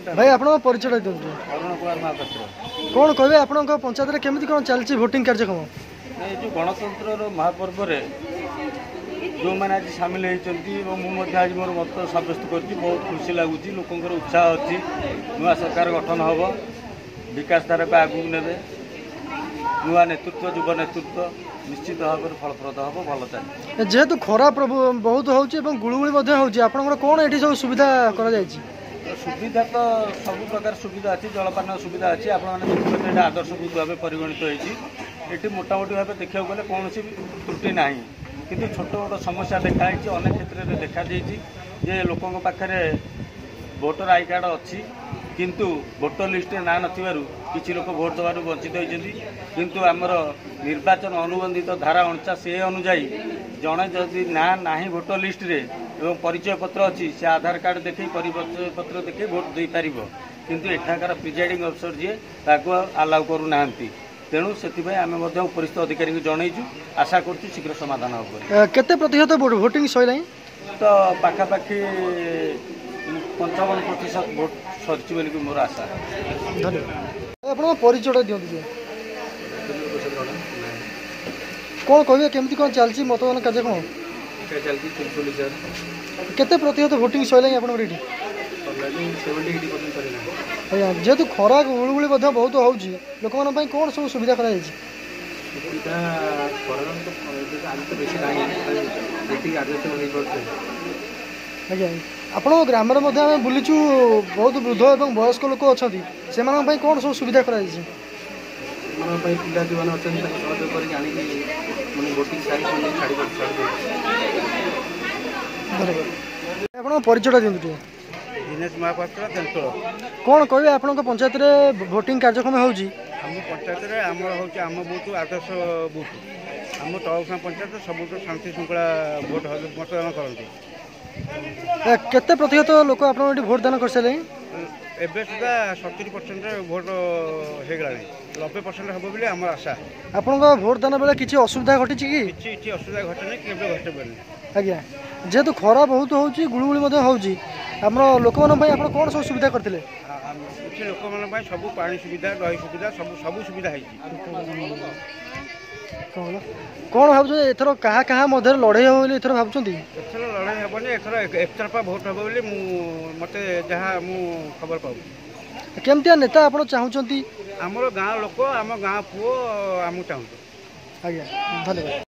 भाई आपण परिचय दिंतु अरुण कुमार महापात्र कौन कहे आपण पंचायत केमी कौन चलती भोटिंग कार्यक्रम ये जो गणतंत्र महापर्व जो मैंने आज सामिल होती मुझे आज मोर मत सब्यस्त कर बहुत खुशी लगुच लोकर उत्साह अच्छी नुआ सरकार गठन हम विकास धारा को आगू ने नुआ नेतृत्व युव नेतृत्व निश्चित भाव में फलप्रद हम भल चलिए जेहेतु खरा बहुत हो गुड़गुड़ी आपंकर कौन ये सब सुविधा कर सुविधा तो सब प्रकार सुविधा अच्छी जलपान सुविधा अच्छी आपने आदर्श बुथ भाव परिगणित होती मोटामोटी भाव देखा गले कौन त्रुटि ना किंतु छोट छोट समस्या देखाई अनेक क्षेत्र में देखा जे लोकों पाखे वोटर आई कार्ड अच्छी किंतु वोटर लिस्ट ना कि लोक भोट दबार वंचित होती किंतु आमर निर्वाचन अनुबंधित धारा 49 ए अनुजाई जड़े जदि ना वोटर लिस्ट रे एवं परिचय पत्र अच्छी से आधार कार्ड देखे परिचय पत्र देखे भोट दे पार किंतु एठाकार प्रिजाइडिंग अफिसर जी आलाउ करूना तेणु से आम उपरिस्थ अधिकारी को जनईचु आशा करूँ शीघ्र समाधान हो केते प्रतिशत भोटिंग सैला तो पाखापाखि 55% भोट सरी बोली मोर आशा धन्यवाद आप परिचय दिखाते कौन कहे केमती कौन चलती मतदान कार्यक्रम केते प्रतिशत भोटिंग सैला आप जेहेतु खरा गुड़गुड़ी बहुत हो लोक मैंने कौन सब सुविधा कर आप ग्राम बुलीचु बहुत वृद्ध और वयस्क लोक अच्छा से कौन सब सुविधा कर परिचय दिखाते दिनेश महापात्र तेंतुल कौन कहे आप पंचायत रे भोटिंग कार्यक्रम हो पंचायत आम बूथ आदर्श बूथ आम तौसा पंचायत सब शांति श्रृंखला भोट मतदान करते केते प्रतिशत लोक आप भोट दान कर सारे एवं सुधा 70% भोट हो गला 90% हम बोली आम आशा आप भोट दान बेले किसी असुविधा घटी कि असुविधा घटे केवे घटे आज्ञा जेहेतु खरा बहुत हो गुड़गुड़ी होमर लोक मैंने कौन सब सुविधा करते लोक मैं सब पानी सुविधा रही सुविधा सब सब सुविधा कौन भाव एथर क्या क्या मध्य लड़े हम एथर भाव एथर लड़ाई हेनी एथर एकतरफा भोट हम बोली मत जहाँ खबर पाऊ केमतिया नेता आप चाहूँगी आमर गाँव लोक आम गाँव पुओ आम चाहूँ आज्ञा धन्यवाद।